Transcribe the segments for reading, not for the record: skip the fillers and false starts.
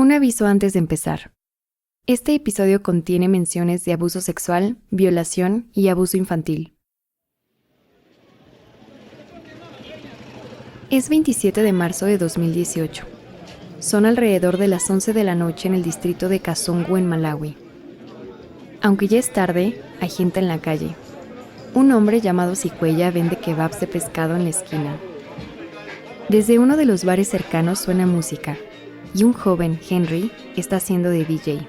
Un aviso antes de empezar. Este episodio contiene menciones de abuso sexual, violación y abuso infantil. Es 27 de marzo de 2018. Son alrededor de las 11 de la noche en el distrito de Kasongo, en Malawi. Aunque ya es tarde, hay gente en la calle. Un hombre llamado Sikwella vende kebabs de pescado en la esquina. Desde uno de los bares cercanos suena música, y un joven, Henry, está haciendo de DJ.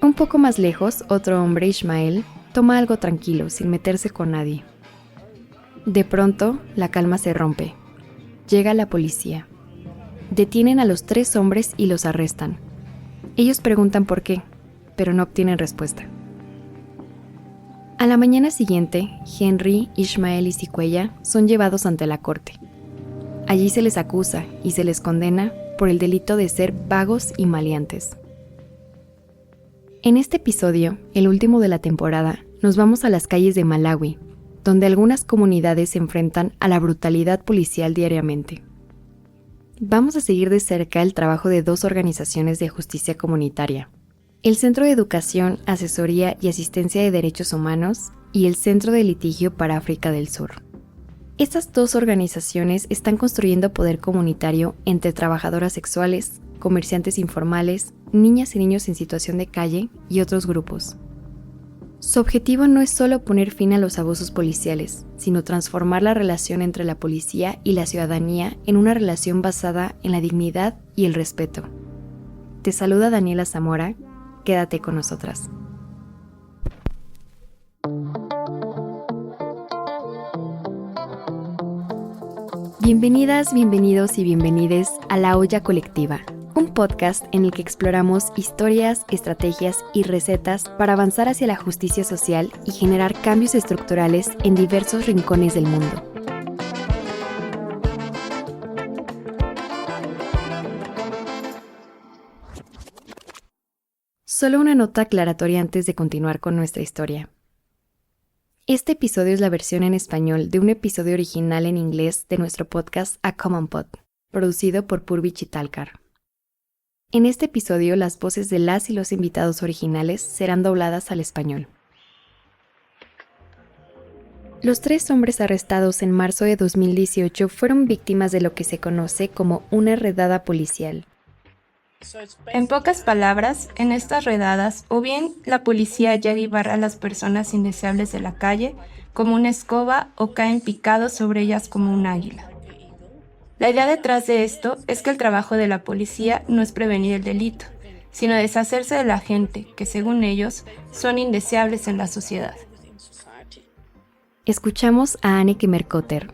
Un poco más lejos, otro hombre, Ismael, toma algo tranquilo, sin meterse con nadie. De pronto, la calma se rompe. Llega la policía. Detienen a los 3 hombres y los arrestan. Ellos preguntan por qué, pero no obtienen respuesta. A la mañana siguiente, Henry, Ismael y Sikwella son llevados ante la corte. Allí se les acusa y se les condena por el delito de ser vagos y maleantes. En este episodio, el último de la temporada, nos vamos a las calles de Malawi, donde algunas comunidades se enfrentan a la brutalidad policial diariamente. Vamos a seguir de cerca el trabajo de 2 organizaciones de justicia comunitaria: el Centro de Educación, Asesoría y Asistencia de Derechos Humanos y el Centro de Litigio para África del Sur. Estas 2 organizaciones están construyendo poder comunitario entre trabajadoras sexuales, comerciantes informales, niñas y niños en situación de calle y otros grupos. Su objetivo no es solo poner fin a los abusos policiales, sino transformar la relación entre la policía y la ciudadanía en una relación basada en la dignidad y el respeto. Te saluda Daniela Zamora, quédate con nosotras. Bienvenidas, bienvenidos y bienvenides a La Olla Colectiva, un podcast en el que exploramos historias, estrategias y recetas para avanzar hacia la justicia social y generar cambios estructurales en diversos rincones del mundo. Solo una nota aclaratoria antes de continuar con nuestra historia. Este episodio es la versión en español de un episodio original en inglés de nuestro podcast A Common Pod, producido por Purvi Chitalkar. En este episodio, las voces de las y los invitados originales serán dobladas al español. Los 3 hombres arrestados en marzo de 2018 fueron víctimas de lo que se conoce como una redada policial. En pocas palabras, en estas redadas, o bien la policía llega y barra a las personas indeseables de la calle como una escoba o caen picados sobre ellas como un águila. La idea detrás de esto es que el trabajo de la policía no es prevenir el delito, sino deshacerse de la gente que, según ellos, son indeseables en la sociedad. Escuchamos a Anneke Merkotter.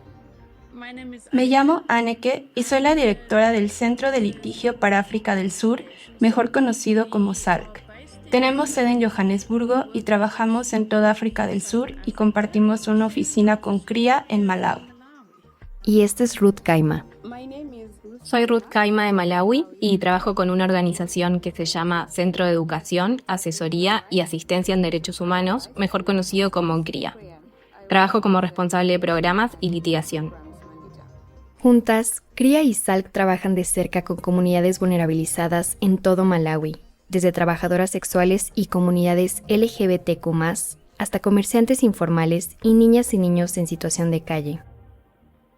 Me llamo Anneke y soy la directora del Centro de Litigio para África del Sur, mejor conocido como SALC. Tenemos sede en Johannesburgo y trabajamos en toda África del Sur y compartimos una oficina con CRIA en Malawi. Y esta es Ruth Kaima. Soy Ruth Kaima de Malawi y trabajo con una organización que se llama Centro de Educación, Asesoría y Asistencia en Derechos Humanos, mejor conocido como CRIA. Trabajo como responsable de programas y litigación. Juntas, CRIA y SALC trabajan de cerca con comunidades vulnerabilizadas en todo Malawi, desde trabajadoras sexuales y comunidades LGBTQ+, hasta comerciantes informales y niñas y niños en situación de calle.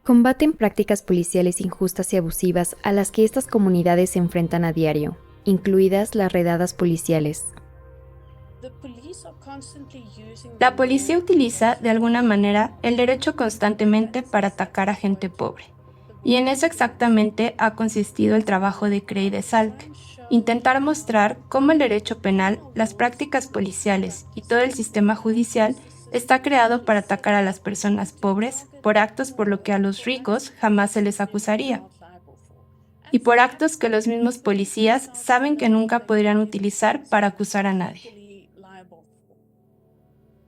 Combaten prácticas policiales injustas y abusivas a las que estas comunidades se enfrentan a diario, incluidas las redadas policiales. La policía utiliza, de alguna manera, el derecho constantemente para atacar a gente pobre. Y en eso exactamente ha consistido el trabajo de CRIA y de SALC: intentar mostrar cómo el derecho penal, las prácticas policiales y todo el sistema judicial está creado para atacar a las personas pobres por actos por lo que a los ricos jamás se les acusaría, y por actos que los mismos policías saben que nunca podrían utilizar para acusar a nadie.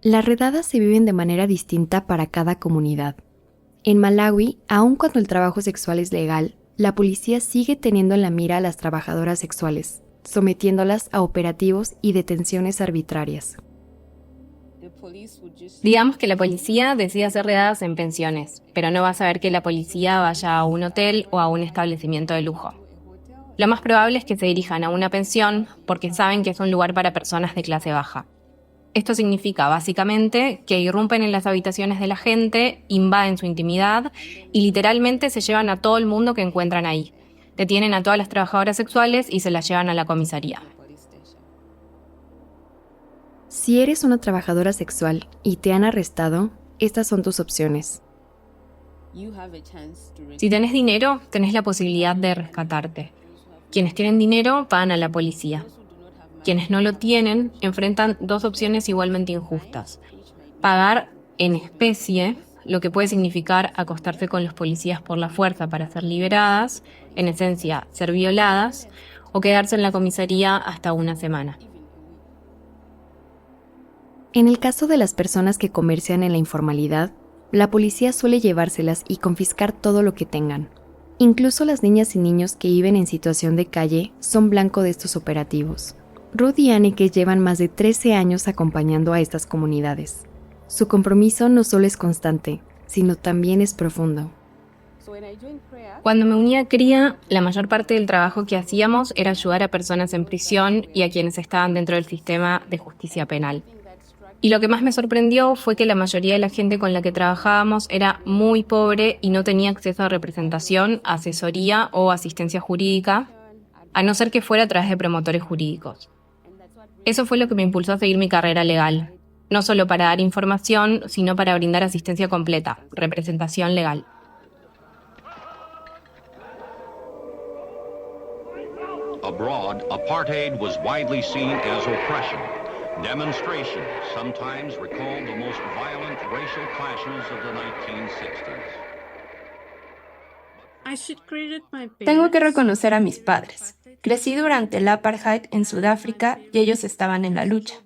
Las redadas se viven de manera distinta para cada comunidad. En Malawi, aun cuando el trabajo sexual es legal, la policía sigue teniendo en la mira a las trabajadoras sexuales, sometiéndolas a operativos y detenciones arbitrarias. Digamos que la policía decide hacer redadas en pensiones, pero no vas a ver que la policía vaya a un hotel o a un establecimiento de lujo. Lo más probable es que se dirijan a una pensión porque saben que es un lugar para personas de clase baja. Esto significa básicamente que irrumpen en las habitaciones de la gente, invaden su intimidad y literalmente se llevan a todo el mundo que encuentran ahí. Detienen a todas las trabajadoras sexuales y se las llevan a la comisaría. Si eres una trabajadora sexual y te han arrestado, estas son tus opciones. Si tenés dinero, tenés la posibilidad de rescatarte. Quienes tienen dinero pagan a la policía. Quienes no lo tienen enfrentan dos opciones igualmente injustas. Pagar en especie, lo que puede significar acostarse con los policías por la fuerza para ser liberadas, en esencia ser violadas, o quedarse en la comisaría hasta una semana. En el caso de las personas que comercian en la informalidad, la policía suele llevárselas y confiscar todo lo que tengan. Incluso las niñas y niños que viven en situación de calle son blanco de estos operativos. Ruth y Anneke llevan más de 13 años acompañando a estas comunidades. Su compromiso no solo es constante, sino también es profundo. Cuando me uní a CRIA, la mayor parte del trabajo que hacíamos era ayudar a personas en prisión y a quienes estaban dentro del sistema de justicia penal. Y lo que más me sorprendió fue que la mayoría de la gente con la que trabajábamos era muy pobre y no tenía acceso a representación, asesoría o asistencia jurídica, a no ser que fuera a través de promotores jurídicos. Eso fue lo que me impulsó a seguir mi carrera legal, no solo para dar información, sino para brindar asistencia completa, representación legal. Abroad, apartheid was widely seen as oppression. Demonstrations sometimes recalled the most violent racial clashes of the 1960s. Tengo que reconocer a mis padres. Crecí durante el apartheid en Sudáfrica y ellos estaban en la lucha.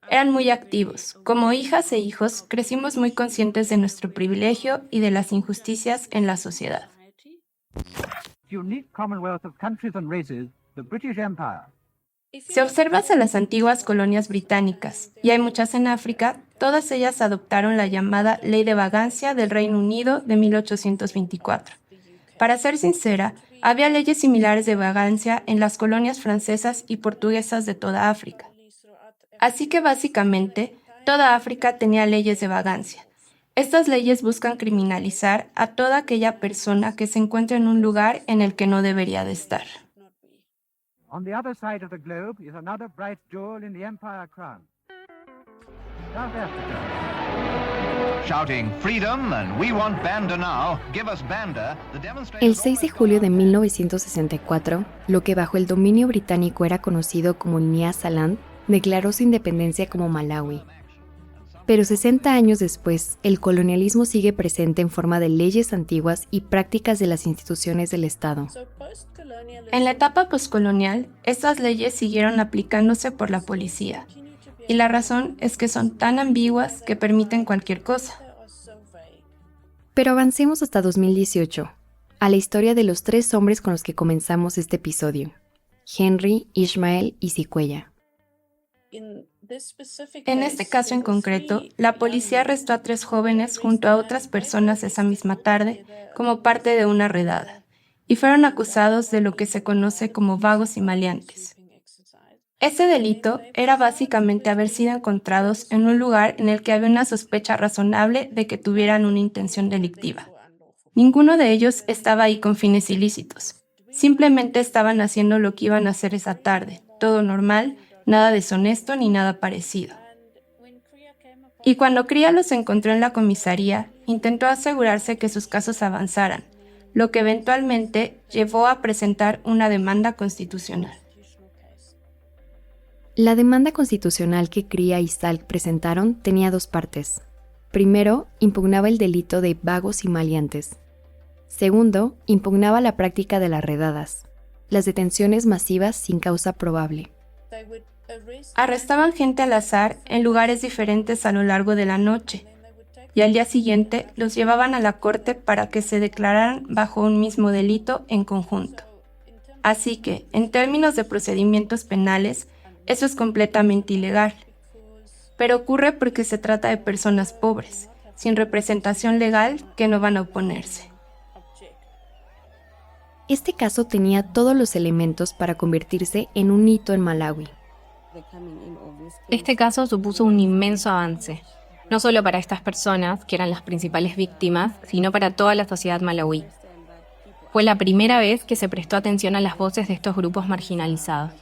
Eran muy activos. Como hijas e hijos, crecimos muy conscientes de nuestro privilegio y de las injusticias en la sociedad. Si observas a las antiguas colonias británicas, y hay muchas en África, todas ellas adoptaron la llamada Ley de Vagancia del Reino Unido de 1824. Para ser sincera, había leyes similares de vagancia en las colonias francesas y portuguesas de toda África. Así que básicamente, toda África tenía leyes de vagancia. Estas leyes buscan criminalizar a toda aquella persona que se encuentra en un lugar en el que no debería de estar. On the other side of the globe is another bright jewel in the Empire Crown. South Africa. Shouting freedom and we want Banda now, give us Banda, the demonstrators... El 6 de julio de 1964, lo que bajo el dominio británico era conocido como Nyasaland, declaró su independencia como Malawi. Pero 60 años después, el colonialismo sigue presente en forma de leyes antiguas y prácticas de las instituciones del Estado. En la etapa postcolonial, estas leyes siguieron aplicándose por la policía. Y la razón es que son tan ambiguas que permiten cualquier cosa. Pero avancemos hasta 2018, a la historia de los 3 hombres con los que comenzamos este episodio: Henry, Ishmael y Siquella. En este caso en concreto, la policía arrestó a 3 jóvenes junto a otras personas esa misma tarde como parte de una redada, y fueron acusados de lo que se conoce como vagos y maleantes. Ese delito era básicamente haber sido encontrados en un lugar en el que había una sospecha razonable de que tuvieran una intención delictiva. Ninguno de ellos estaba ahí con fines ilícitos. Simplemente estaban haciendo lo que iban a hacer esa tarde, todo normal, nada deshonesto ni nada parecido. Y cuando CRIA los encontró en la comisaría, intentó asegurarse que sus casos avanzaran, lo que eventualmente llevó a presentar una demanda constitucional. La demanda constitucional que CRIA y SALC presentaron tenía 2 partes. Primero, impugnaba el delito de vagos y maleantes. Segundo, impugnaba la práctica de las redadas, las detenciones masivas sin causa probable. Arrestaban gente al azar en lugares diferentes a lo largo de la noche, y al día siguiente los llevaban a la corte para que se declararan bajo un mismo delito en conjunto. Así que, en términos de procedimientos penales, eso es completamente ilegal. Pero ocurre porque se trata de personas pobres, sin representación legal, que no van a oponerse. Este caso tenía todos los elementos para convertirse en un hito en Malawi. Este caso supuso un inmenso avance, no solo para estas personas, que eran las principales víctimas, sino para toda la sociedad malauí. Fue la primera vez que se prestó atención a las voces de estos grupos marginalizados.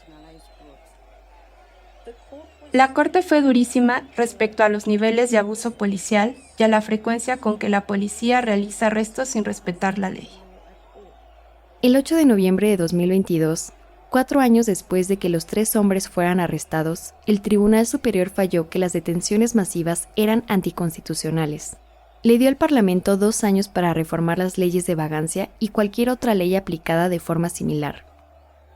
La corte fue durísima respecto a los niveles de abuso policial y a la frecuencia con que la policía realiza arrestos sin respetar la ley. El 8 de noviembre de 2022, 4 años después de que los 3 hombres fueran arrestados, el Tribunal Superior falló que las detenciones masivas eran anticonstitucionales. Le dio al Parlamento 2 años para reformar las leyes de vagancia y cualquier otra ley aplicada de forma similar.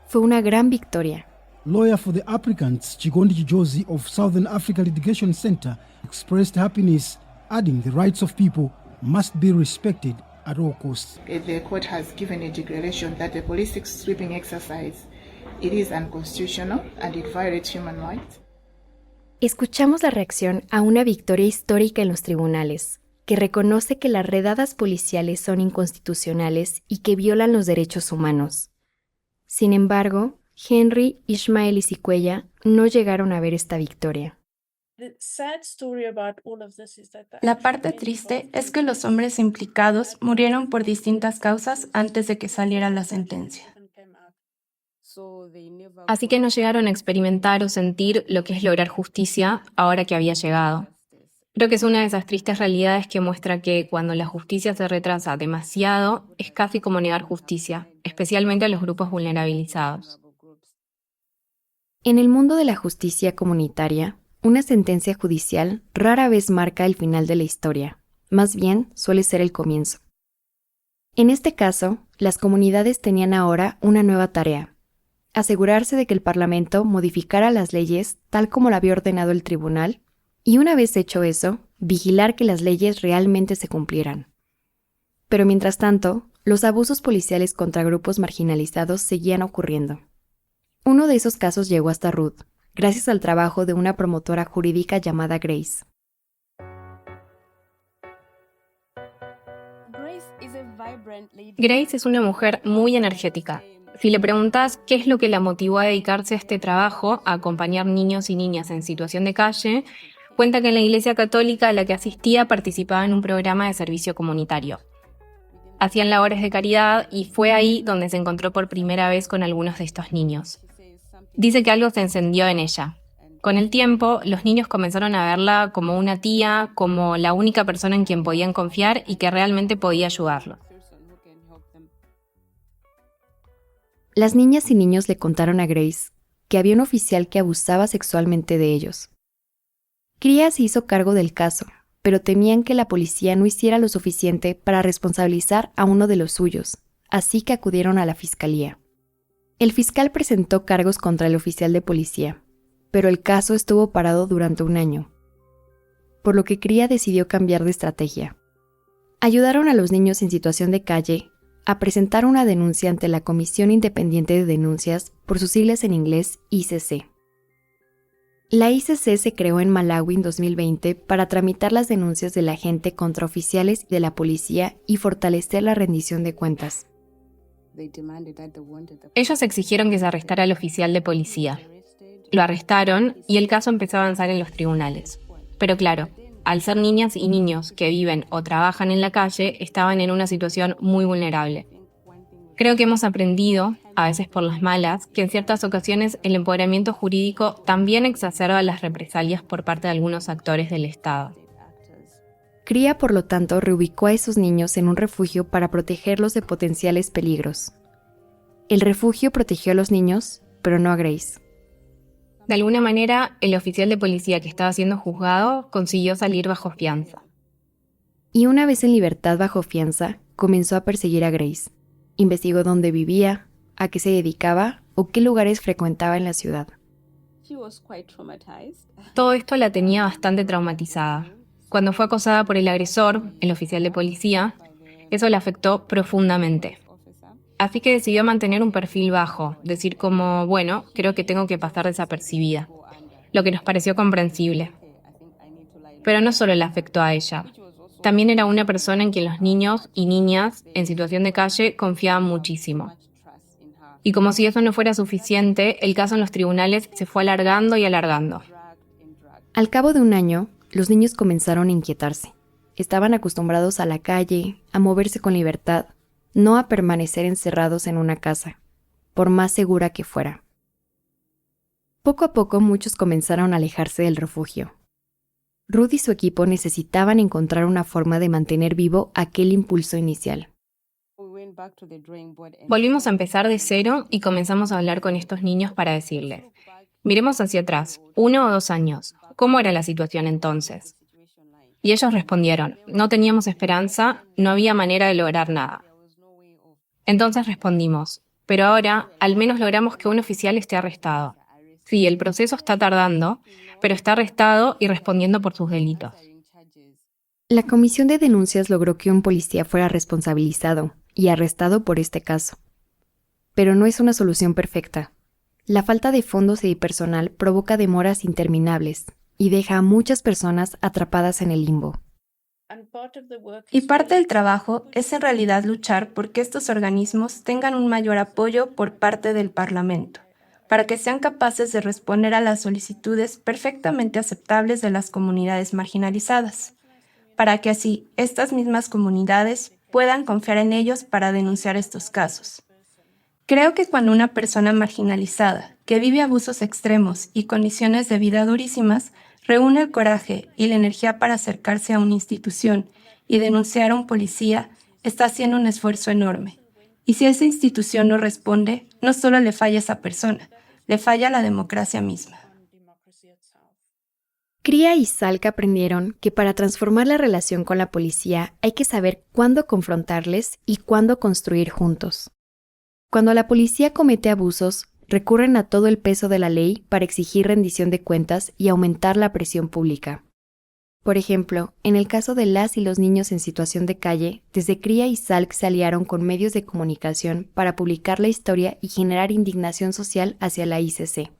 Fue una gran victoria. Lawyer for the applicants, Chigondi Josie of Southern Africa Litigation Center, expressed happiness, adding the rights of people must be respected at all costs. The court has given a declaration that the police sweeping exercise, it is unconstitutional and it violates human rights. Escuchamos la reacción a una victoria histórica en los tribunales, que reconoce que las redadas policiales son inconstitucionales y que violan los derechos humanos. Sin embargo, Henry, Ishmael y Siquella no llegaron a ver esta victoria. La parte triste es que los hombres implicados murieron por distintas causas antes de que saliera la sentencia. Así que no llegaron a experimentar o sentir lo que es lograr justicia ahora que había llegado. Creo que es una de esas tristes realidades que muestra que cuando la justicia se retrasa demasiado, es casi como negar justicia, especialmente a los grupos vulnerabilizados. En el mundo de la justicia comunitaria, una sentencia judicial rara vez marca el final de la historia, más bien suele ser el comienzo. En este caso, las comunidades tenían ahora una nueva tarea: asegurarse de que el Parlamento modificara las leyes tal como lo había ordenado el tribunal, y una vez hecho eso, vigilar que las leyes realmente se cumplieran. Pero mientras tanto, los abusos policiales contra grupos marginalizados seguían ocurriendo. Uno de esos casos llegó hasta Ruth, gracias al trabajo de una promotora jurídica llamada Grace. Grace es una mujer muy energética. Si le preguntas qué es lo que la motivó a dedicarse a este trabajo, a acompañar niños y niñas en situación de calle, cuenta que en la iglesia católica a la que asistía participaba en un programa de servicio comunitario. Hacían labores de caridad y fue ahí donde se encontró por primera vez con algunos de estos niños. Dice que algo se encendió en ella. Con el tiempo, los niños comenzaron a verla como una tía, como la única persona en quien podían confiar y que realmente podía ayudarlos. Las niñas y niños le contaron a Grace que había un oficial que abusaba sexualmente de ellos. Cría se hizo cargo del caso, pero temían que la policía no hiciera lo suficiente para responsabilizar a uno de los suyos, así que acudieron a la fiscalía. El fiscal presentó cargos contra el oficial de policía, pero el caso estuvo parado durante 1 año, por lo que Cría decidió cambiar de estrategia. Ayudaron a los niños en situación de calle a presentar una denuncia ante la Comisión Independiente de Denuncias, por sus siglas en inglés ICC. La ICC se creó en Malawi en 2020 para tramitar las denuncias de la gente contra oficiales de la policía y fortalecer la rendición de cuentas. Ellos exigieron que se arrestara al oficial de policía. Lo arrestaron y el caso empezó a avanzar en los tribunales. Pero claro, al ser niñas y niños que viven o trabajan en la calle, estaban en una situación muy vulnerable. Creo que hemos aprendido, a veces por las malas, que en ciertas ocasiones el empoderamiento jurídico también exacerba las represalias por parte de algunos actores del Estado. Cría, por lo tanto, reubicó a esos niños en un refugio para protegerlos de potenciales peligros. El refugio protegió a los niños, pero no a Grace. De alguna manera, el oficial de policía que estaba siendo juzgado consiguió salir bajo fianza. Y una vez en libertad bajo fianza, comenzó a perseguir a Grace. Investigó dónde vivía, a qué se dedicaba o qué lugares frecuentaba en la ciudad. Todo esto la tenía bastante traumatizada. Cuando fue acosada por el agresor, el oficial de policía, eso la afectó profundamente. Así que decidió mantener un perfil bajo, decir como, bueno, creo que tengo que pasar desapercibida, lo que nos pareció comprensible. Pero no solo la afectó a ella. también era una persona en quien los niños y niñas en situación de calle confiaban muchísimo. Y como si eso no fuera suficiente, el caso en los tribunales se fue alargando y alargando. Al cabo de un año, los niños comenzaron a inquietarse. Estaban acostumbrados a la calle, a moverse con libertad, no a permanecer encerrados en una casa, por más segura que fuera. Poco a poco muchos comenzaron a alejarse del refugio. Ruth y su equipo necesitaban encontrar una forma de mantener vivo aquel impulso inicial. Volvimos a empezar de cero y comenzamos a hablar con estos niños para decirles, miremos hacia atrás, 1 o 2 años, ¿cómo era la situación entonces? Y ellos respondieron, no teníamos esperanza, no había manera de lograr nada. Entonces respondimos, pero ahora al menos logramos que un oficial esté arrestado. Sí, el proceso está tardando, pero está arrestado y respondiendo por sus delitos. La comisión de denuncias logró que un policía fuera responsabilizado y arrestado por este caso. Pero no es una solución perfecta. La falta de fondos y de personal provoca demoras interminables y deja a muchas personas atrapadas en el limbo. Y parte del trabajo es en realidad luchar porque estos organismos tengan un mayor apoyo por parte del Parlamento, para que sean capaces de responder a las solicitudes perfectamente aceptables de las comunidades marginalizadas, para que así estas mismas comunidades puedan confiar en ellos para denunciar estos casos. Creo que cuando una persona marginalizada, que vive abusos extremos y condiciones de vida durísimas, reúne el coraje y la energía para acercarse a una institución y denunciar a un policía, está haciendo un esfuerzo enorme. Y si esa institución no responde, no solo le falla a esa persona, le falla a la democracia misma. Cría y Salk aprendieron que para transformar la relación con la policía hay que saber cuándo confrontarles y cuándo construir juntos. Cuando la policía comete abusos, recurren a todo el peso de la ley para exigir rendición de cuentas y aumentar la presión pública. Por ejemplo, en el caso de las y los niños en situación de calle, desde Cría y Salk se aliaron con medios de comunicación para publicar la historia y generar indignación social hacia la ICC.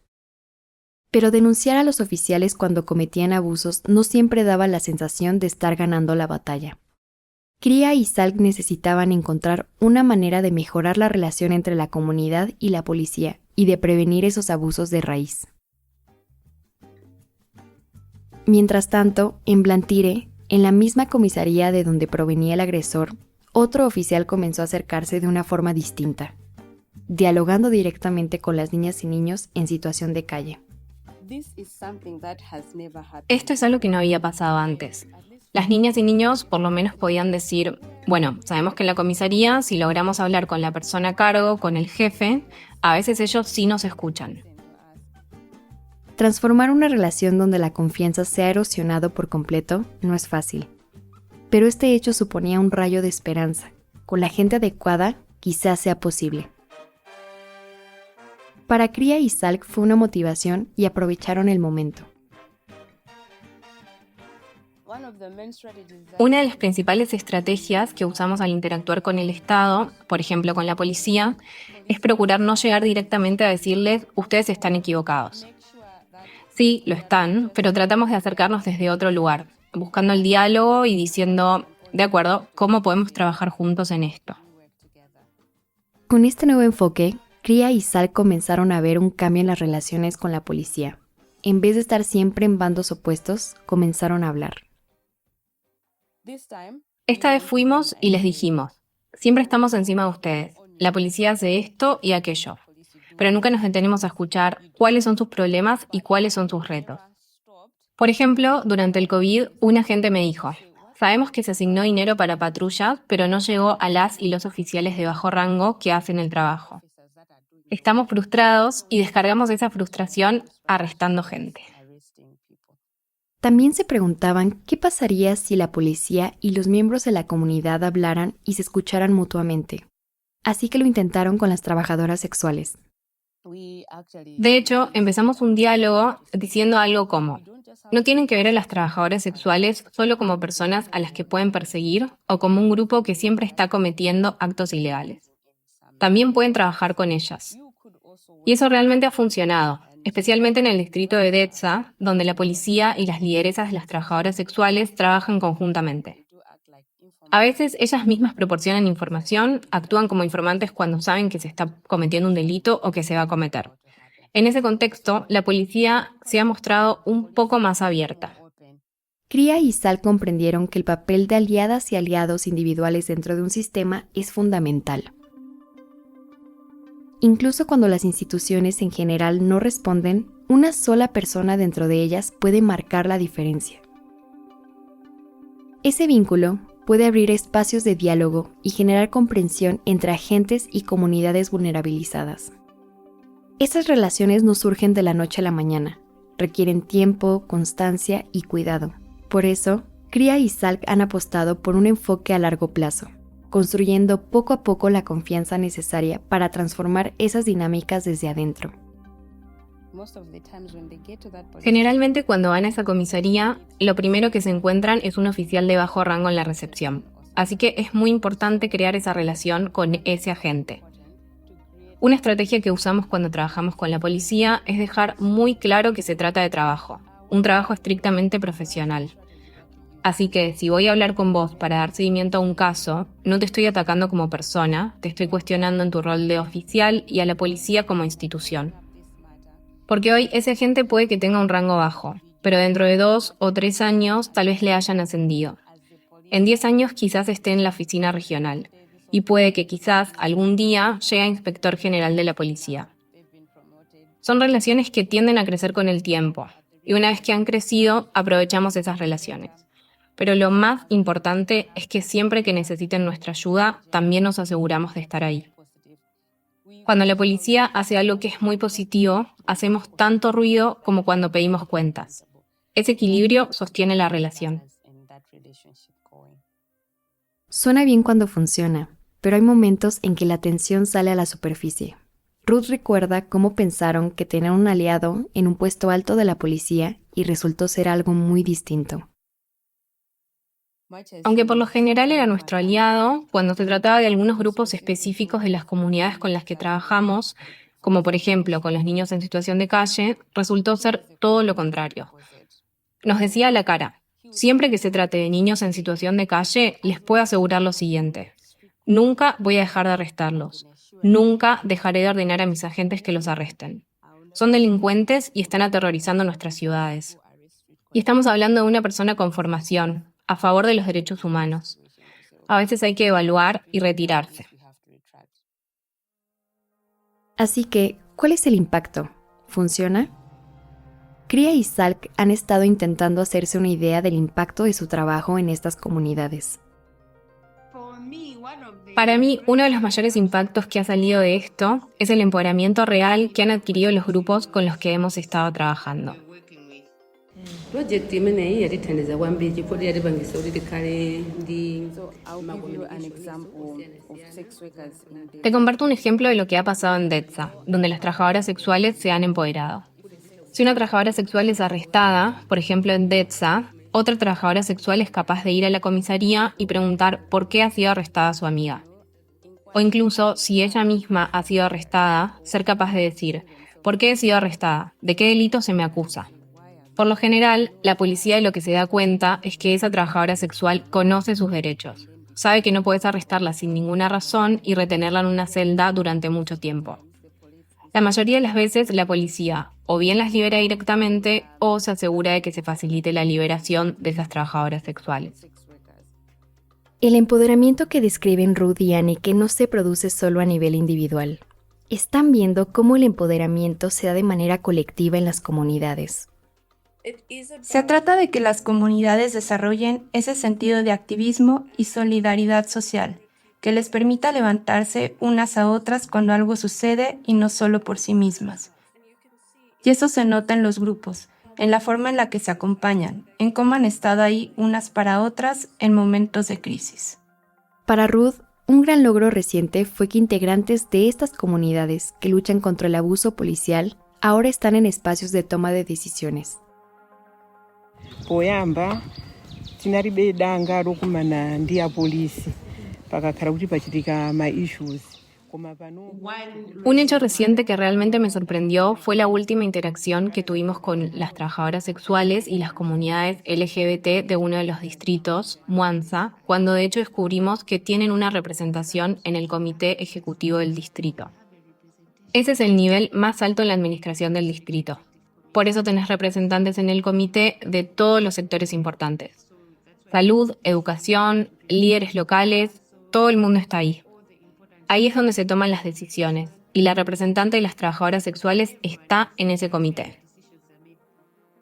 Pero denunciar a los oficiales cuando cometían abusos no siempre daba la sensación de estar ganando la batalla. Cría y Salk necesitaban encontrar una manera de mejorar la relación entre la comunidad y la policía y de prevenir esos abusos de raíz. Mientras tanto, en Blantyre, en la misma comisaría de donde provenía el agresor, otro oficial comenzó a acercarse de una forma distinta, dialogando directamente con las niñas y niños en situación de calle. Esto es algo que no había pasado antes. Las niñas y niños por lo menos podían decir, bueno, sabemos que en la comisaría, si logramos hablar con la persona a cargo, con el jefe, a veces ellos sí nos escuchan. Transformar una relación donde la confianza se ha erosionado por completo no es fácil. Pero este hecho suponía un rayo de esperanza. Con la gente adecuada, quizás sea posible. Para Cría y Salk fue una motivación y aprovecharon el momento. Una de las principales estrategias que usamos al interactuar con el Estado, por ejemplo con la policía, es procurar no llegar directamente a decirles, ustedes están equivocados. Sí, lo están, pero tratamos de acercarnos desde otro lugar, buscando el diálogo y diciendo, de acuerdo, ¿cómo podemos trabajar juntos en esto? Con este nuevo enfoque, Cría y Salk comenzaron a ver un cambio en las relaciones con la policía. En vez de estar siempre en bandos opuestos, comenzaron a hablar. Esta vez fuimos y les dijimos, siempre estamos encima de ustedes, la policía hace esto y aquello, pero nunca nos detenemos a escuchar cuáles son sus problemas y cuáles son sus retos. Por ejemplo, durante el COVID, un agente me dijo, sabemos que se asignó dinero para patrullas, pero no llegó a las y los oficiales de bajo rango que hacen el trabajo. Estamos frustrados y descargamos esa frustración arrestando gente. También se preguntaban qué pasaría si la policía y los miembros de la comunidad hablaran y se escucharan mutuamente. Así que lo intentaron con las trabajadoras sexuales. De hecho, empezamos un diálogo diciendo algo como, no tienen que ver a las trabajadoras sexuales solo como personas a las que pueden perseguir o como un grupo que siempre está cometiendo actos ilegales. También pueden trabajar con ellas. Y eso realmente ha funcionado, especialmente en el distrito de Dedza, donde la policía y las lideresas de las trabajadoras sexuales trabajan conjuntamente. A veces ellas mismas proporcionan información, actúan como informantes cuando saben que se está cometiendo un delito o que se va a cometer. En ese contexto, la policía se ha mostrado un poco más abierta. Cría y Sal comprendieron que el papel de aliadas y aliados individuales dentro de un sistema es fundamental. Incluso cuando las instituciones en general no responden, una sola persona dentro de ellas puede marcar la diferencia. Ese vínculo puede abrir espacios de diálogo y generar comprensión entre agentes y comunidades vulnerabilizadas. Esas relaciones no surgen de la noche a la mañana, requieren tiempo, constancia y cuidado. Por eso, Cría y Salk han apostado por un enfoque a largo plazo, construyendo poco a poco la confianza necesaria para transformar esas dinámicas desde adentro. Generalmente cuando van a esa comisaría, lo primero que se encuentran es un oficial de bajo rango en la recepción. Así que es muy importante crear esa relación con ese agente. Una estrategia que usamos cuando trabajamos con la policía es dejar muy claro que se trata de trabajo, un trabajo estrictamente profesional. Así que si voy a hablar con vos para dar seguimiento a un caso, no te estoy atacando como persona, te estoy cuestionando en tu rol de oficial y a la policía como institución. Porque hoy ese agente puede que tenga un rango bajo, pero dentro de 2 o 3 años tal vez le hayan ascendido. En 10 años quizás esté en la oficina regional, y puede que quizás algún día llegue a inspector general de la policía. Son relaciones que tienden a crecer con el tiempo, y una vez que han crecido, aprovechamos esas relaciones. Pero lo más importante es que siempre que necesiten nuestra ayuda, también nos aseguramos de estar ahí. Cuando la policía hace algo que es muy positivo, hacemos tanto ruido como cuando pedimos cuentas. Ese equilibrio sostiene la relación. Suena bien cuando funciona, pero hay momentos en que la tensión sale a la superficie. Ruth recuerda cómo pensaron que tener un aliado en un puesto alto de la policía y resultó ser algo muy distinto. Aunque por lo general era nuestro aliado, cuando se trataba de algunos grupos específicos de las comunidades con las que trabajamos, como por ejemplo con los niños en situación de calle, resultó ser todo lo contrario. Nos decía a la cara, siempre que se trate de niños en situación de calle, les puedo asegurar lo siguiente. Nunca voy a dejar de arrestarlos. Nunca dejaré de ordenar a mis agentes que los arresten. Son delincuentes y están aterrorizando nuestras ciudades. Y estamos hablando de una persona con formación, a favor de los derechos humanos. A veces hay que evaluar y retirarse. Así que, ¿cuál es el impacto? ¿Funciona? Cría y Salk han estado intentando hacerse una idea del impacto de su trabajo en estas comunidades. Para mí, uno de los mayores impactos que ha salido de esto es el empoderamiento real que han adquirido los grupos con los que hemos estado trabajando. Te comparto un ejemplo de lo que ha pasado en DETSA, donde las trabajadoras sexuales se han empoderado. Si una trabajadora sexual es arrestada, por ejemplo en DETSA, otra trabajadora sexual es capaz de ir a la comisaría y preguntar por qué ha sido arrestada su amiga. O incluso, si ella misma ha sido arrestada, ser capaz de decir, ¿por qué he sido arrestada? ¿De qué delito se me acusa? Por lo general, la policía de lo que se da cuenta es que esa trabajadora sexual conoce sus derechos. Sabe que no puedes arrestarla sin ninguna razón y retenerla en una celda durante mucho tiempo. La mayoría de las veces la policía o bien las libera directamente o se asegura de que se facilite la liberación de esas trabajadoras sexuales. El empoderamiento que describen Ruth y Anneke no se produce solo a nivel individual. Están viendo cómo el empoderamiento se da de manera colectiva en las comunidades. Se trata de que las comunidades desarrollen ese sentido de activismo y solidaridad social, que les permita levantarse unas a otras cuando algo sucede y no solo por sí mismas. Y eso se nota en los grupos, en la forma en la que se acompañan, en cómo han estado ahí unas para otras en momentos de crisis. Para Ruth, un gran logro reciente fue que integrantes de estas comunidades que luchan contra el abuso policial ahora están en espacios de toma de decisiones. Poyamba tinaribe danga rokumana ndi apolisi pakakhala kuti pachitika ma issues. Un hecho reciente que realmente me sorprendió fue la última interacción que tuvimos con las trabajadoras sexuales y las comunidades LGBT de uno de los distritos, Muanza, cuando de hecho descubrimos que tienen una representación en el comité ejecutivo del distrito. Ese es el nivel más alto en la administración del distrito. Por eso tenés representantes en el comité de todos los sectores importantes. Salud, educación, líderes locales, todo el mundo está ahí. Ahí es donde se toman las decisiones, y la representante de las trabajadoras sexuales está en ese comité.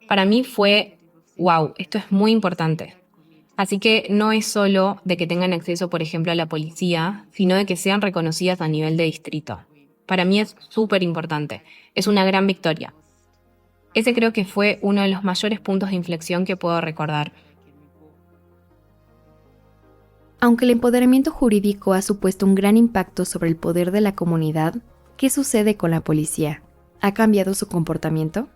Para mí fue, wow, esto es muy importante. Así que no es solo de que tengan acceso, por ejemplo, a la policía, sino de que sean reconocidas a nivel de distrito. Para mí es súper importante, es una gran victoria. Ese creo que fue uno de los mayores puntos de inflexión que puedo recordar. Aunque el empoderamiento jurídico ha supuesto un gran impacto sobre el poder de la comunidad, ¿qué sucede con la policía? ¿Ha cambiado su comportamiento?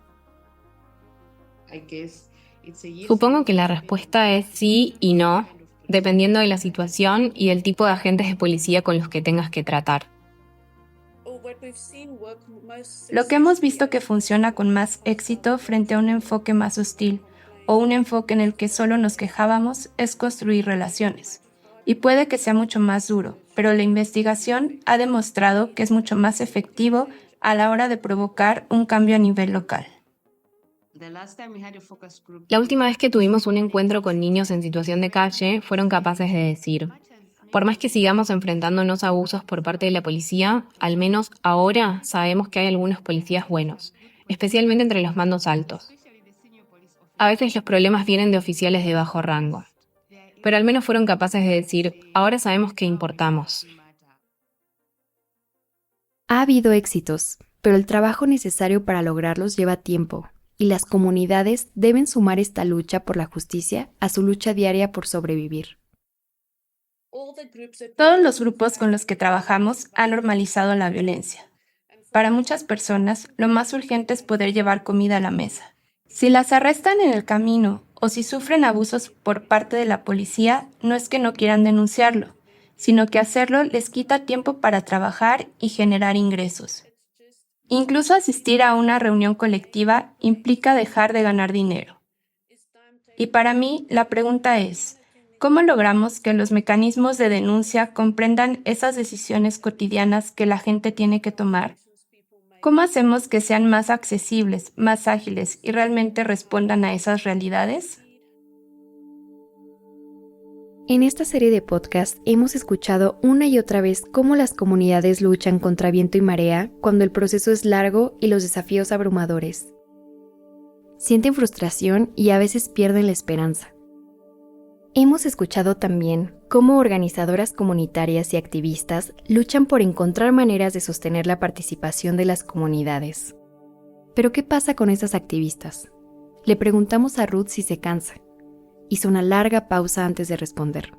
Supongo que la respuesta es sí y no, dependiendo de la situación y del tipo de agentes de policía con los que tengas que tratar. Lo que hemos visto que funciona con más éxito frente a un enfoque más hostil o un enfoque en el que solo nos quejábamos es construir relaciones. Y puede que sea mucho más duro, pero la investigación ha demostrado que es mucho más efectivo a la hora de provocar un cambio a nivel local. La última vez que tuvimos un encuentro con niños en situación de calle, fueron capaces de decir: por más que sigamos enfrentándonos a abusos por parte de la policía, al menos ahora sabemos que hay algunos policías buenos, especialmente entre los mandos altos. A veces los problemas vienen de oficiales de bajo rango, pero al menos fueron capaces de decir: ahora sabemos que importamos. Ha habido éxitos, pero el trabajo necesario para lograrlos lleva tiempo, y las comunidades deben sumar esta lucha por la justicia a su lucha diaria por sobrevivir. Todos los grupos con los que trabajamos han normalizado la violencia. Para muchas personas, lo más urgente es poder llevar comida a la mesa. Si las arrestan en el camino o si sufren abusos por parte de la policía, no es que no quieran denunciarlo, sino que hacerlo les quita tiempo para trabajar y generar ingresos. Incluso asistir a una reunión colectiva implica dejar de ganar dinero. Y para mí, la pregunta es: ¿cómo logramos que los mecanismos de denuncia comprendan esas decisiones cotidianas que la gente tiene que tomar? ¿Cómo hacemos que sean más accesibles, más ágiles y realmente respondan a esas realidades? En esta serie de podcast hemos escuchado una y otra vez cómo las comunidades luchan contra viento y marea cuando el proceso es largo y los desafíos abrumadores. Sienten frustración y a veces pierden la esperanza. Hemos escuchado también cómo organizadoras comunitarias y activistas luchan por encontrar maneras de sostener la participación de las comunidades. ¿Pero qué pasa con estas activistas? Le preguntamos a Ruth si se cansa. Hizo una larga pausa antes de responder.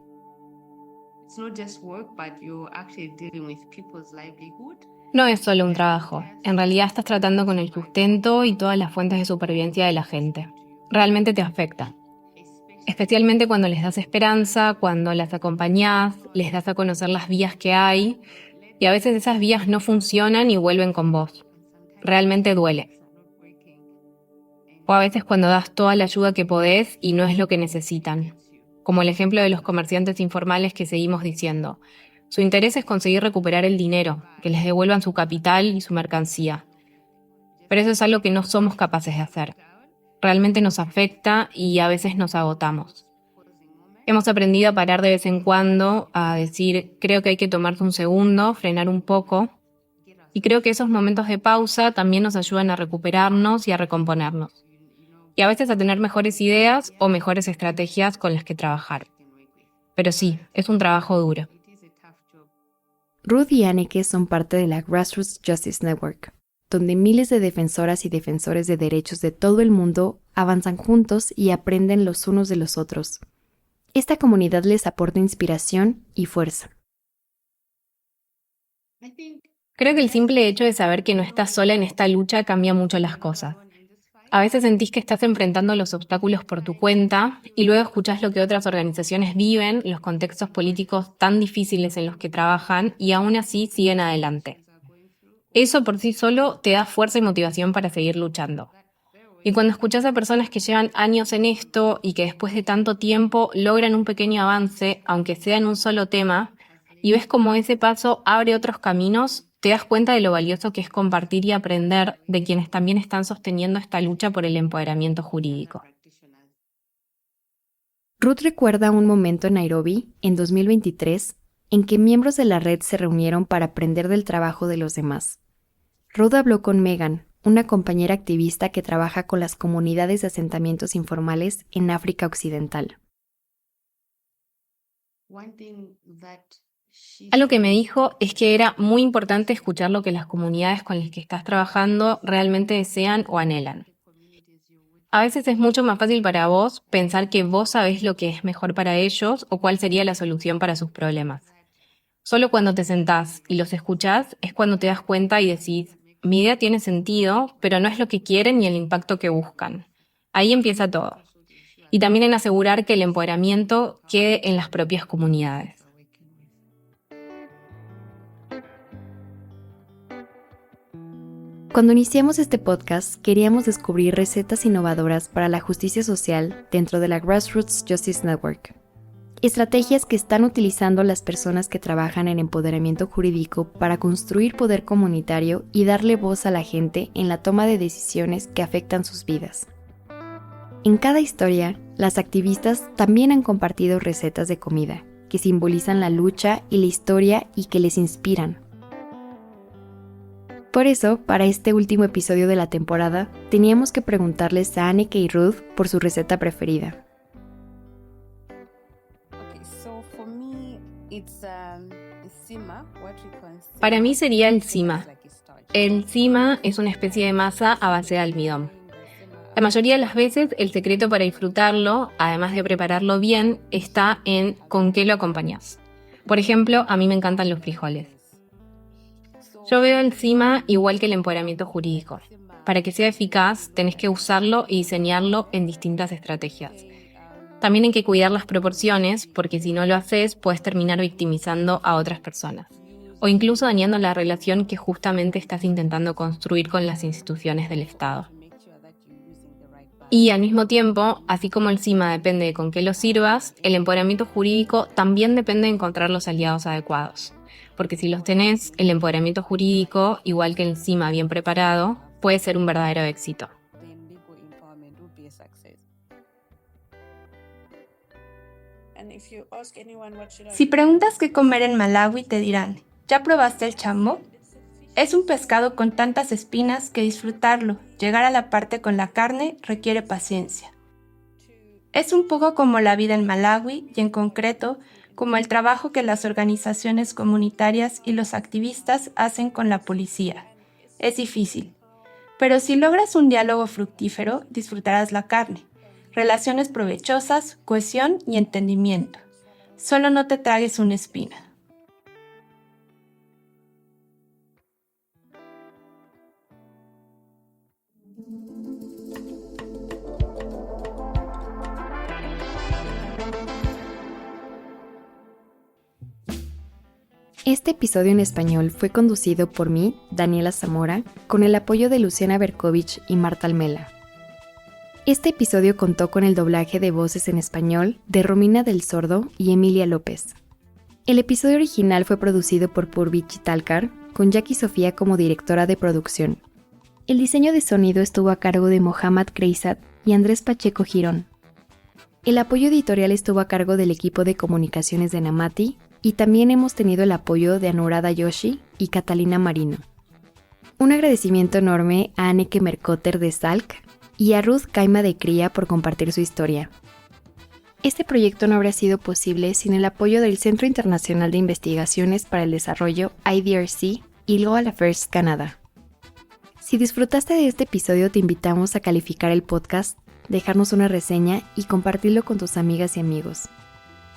No es solo un trabajo, en realidad estás tratando con el sustento y todas las fuentes de supervivencia de la gente. Realmente te afecta. Especialmente cuando les das esperanza, cuando las acompañás, les das a conocer las vías que hay, y a veces esas vías no funcionan y vuelven con vos. Realmente duele. O a veces cuando das toda la ayuda que podés y no es lo que necesitan. Como el ejemplo de los comerciantes informales que seguimos diciendo. Su interés es conseguir recuperar el dinero, que les devuelvan su capital y su mercancía. Pero eso es algo que no somos capaces de hacer. Realmente nos afecta y a veces nos agotamos. Hemos aprendido a parar de vez en cuando, a decir: creo que hay que tomarse un segundo, frenar un poco. Y creo que esos momentos de pausa también nos ayudan a recuperarnos y a recomponernos. Y a veces a tener mejores ideas o mejores estrategias con las que trabajar. Pero sí, es un trabajo duro. Ruth y Anneke son parte de la Grassroots Justice Network, donde miles de defensoras y defensores de derechos de todo el mundo avanzan juntos y aprenden los unos de los otros. Esta comunidad les aporta inspiración y fuerza. Creo que el simple hecho de saber que no estás sola en esta lucha cambia mucho las cosas. A veces sentís que estás enfrentando los obstáculos por tu cuenta y luego escuchás lo que otras organizaciones viven, los contextos políticos tan difíciles en los que trabajan y aún así siguen adelante. Eso por sí solo te da fuerza y motivación para seguir luchando. Y cuando escuchás a personas que llevan años en esto y que después de tanto tiempo logran un pequeño avance, aunque sea en un solo tema, y ves cómo ese paso abre otros caminos, te das cuenta de lo valioso que es compartir y aprender de quienes también están sosteniendo esta lucha por el empoderamiento jurídico. Ruth recuerda un momento en Nairobi, en 2023, en que miembros de la red se reunieron para aprender del trabajo de los demás. Ruth habló con Megan, una compañera activista que trabaja con las comunidades de asentamientos informales en África Occidental. Algo que me dijo es que era muy importante escuchar lo que las comunidades con las que estás trabajando realmente desean o anhelan. A veces es mucho más fácil para vos pensar que vos sabés lo que es mejor para ellos o cuál sería la solución para sus problemas. Solo cuando te sentás y los escuchás es cuando te das cuenta y decís, mi idea tiene sentido, pero no es lo que quieren ni el impacto que buscan. Ahí empieza todo. Y también en asegurar que el empoderamiento quede en las propias comunidades. Cuando iniciamos este podcast, queríamos descubrir recetas innovadoras para la justicia social dentro de la Grassroots Justice Network. Estrategias que están utilizando las personas que trabajan en empoderamiento jurídico para construir poder comunitario y darle voz a la gente en la toma de decisiones que afectan sus vidas. En cada historia, las activistas también han compartido recetas de comida que simbolizan la lucha y la historia y que les inspiran. Por eso, para este último episodio de la temporada, teníamos que preguntarles a Anneke y Ruth por su receta preferida. Para mí sería el sima. El sima es una especie de masa a base de almidón. La mayoría de las veces el secreto para disfrutarlo, además de prepararlo bien, está en con qué lo acompañás. Por ejemplo, a mí me encantan los frijoles. Yo veo el sima igual que el empoderamiento jurídico. Para que sea eficaz, tenés que usarlo y diseñarlo en distintas estrategias. También hay que cuidar las proporciones, porque si no lo haces, puedes terminar victimizando a otras personas. O incluso dañando la relación que justamente estás intentando construir con las instituciones del Estado. Y al mismo tiempo, así como el sima depende de con qué lo sirvas, el empoderamiento jurídico también depende de encontrar los aliados adecuados. Porque si los tenés, el empoderamiento jurídico, igual que el sima bien preparado, puede ser un verdadero éxito. Si preguntas qué comer en Malawi, te dirán, ¿ya probaste el chambo? Es un pescado con tantas espinas que disfrutarlo, llegar a la parte con la carne, requiere paciencia. Es un poco como la vida en Malawi y en concreto, como el trabajo que las organizaciones comunitarias y los activistas hacen con la policía. Es difícil, pero si logras un diálogo fructífero, disfrutarás la carne, relaciones provechosas, cohesión y entendimiento. Solo no te tragues una espina. Este episodio en español fue conducido por mí, Daniela Zamora, con el apoyo de Luciana Berkovich y Marta Almela. Este episodio contó con el doblaje de voces en español de Romina del Sordo y Emilia López. El episodio original fue producido por Purvi Chitalkar, con Jackie Sofía como directora de producción. El diseño de sonido estuvo a cargo de Mohammad Kreisat y Andrés Pacheco Girón. El apoyo editorial estuvo a cargo del equipo de comunicaciones de Namati, y también hemos tenido el apoyo de Anuradha Yoshi y Catalina Marino. Un agradecimiento enorme a Anneke Mercotter de Salk y a Ruth Kaima de Cría por compartir su historia. Este proyecto no habría sido posible sin el apoyo del Centro Internacional de Investigaciones para el Desarrollo, IDRC, y Global Affairs Canadá. Si disfrutaste de este episodio, te invitamos a calificar el podcast, dejarnos una reseña y compartirlo con tus amigas y amigos.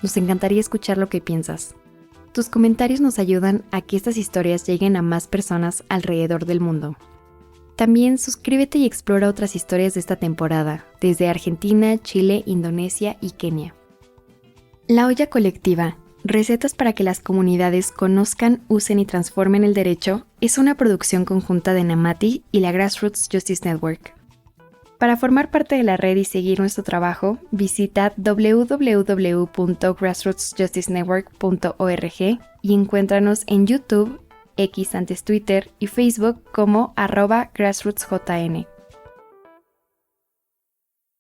Nos encantaría escuchar lo que piensas. Tus comentarios nos ayudan a que estas historias lleguen a más personas alrededor del mundo. También suscríbete y explora otras historias de esta temporada, desde Argentina, Chile, Indonesia y Kenia. La Olla Colectiva, recetas para que las comunidades conozcan, usen y transformen el derecho, es una producción conjunta de Namati y la Grassroots Justice Network. Para formar parte de la red y seguir nuestro trabajo, visita www.grassrootsjusticenetwork.org y encuéntranos en YouTube, X antes Twitter y Facebook como @grassrootsjn.